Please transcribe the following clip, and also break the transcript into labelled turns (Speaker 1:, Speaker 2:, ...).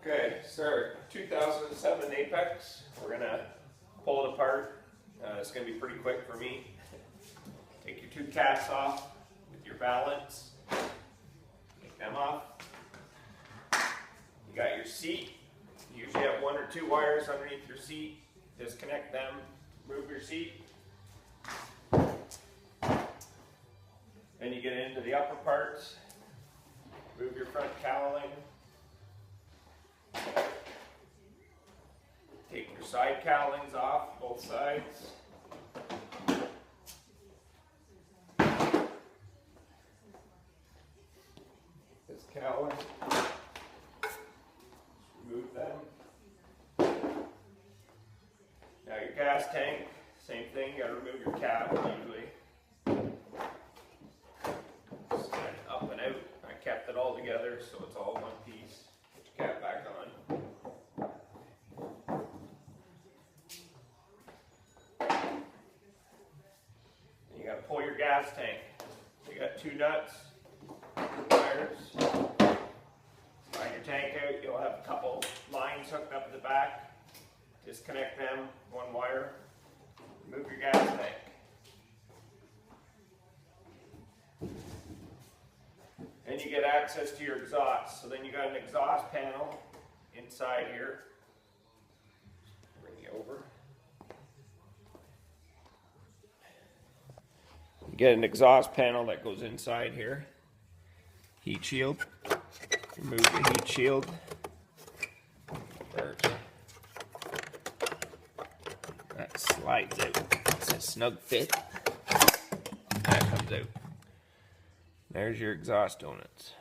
Speaker 1: Okay, so our 2007 Apex, we're going to pull it apart. It's going to be pretty quick for me. Take your two casts off with your valance. Take them off. You got your seat. You usually have one or two wires underneath your seat. Disconnect them, move your seat. Then you get into the upper parts. Move your front cowling. Take your side cowlings off, both sides. This cowling. Remove them. Now your gas tank, same thing, you gotta remove your cap usually. Slide it up and out. I kept it all together so it's all one piece. Put your cap back on. You got to pull your gas tank. You got two nuts, wires. Slide your tank out. You'll have a couple lines hooked up at the back. Disconnect them, one wire. Remove your gas tank. Then you get access to your exhaust. So then you got an exhaust panel inside here. Bring you over. You get an exhaust panel that goes inside here. Heat shield. Remove the heat shield. That slides out. It's a snug fit. That comes out. There's your exhaust donuts.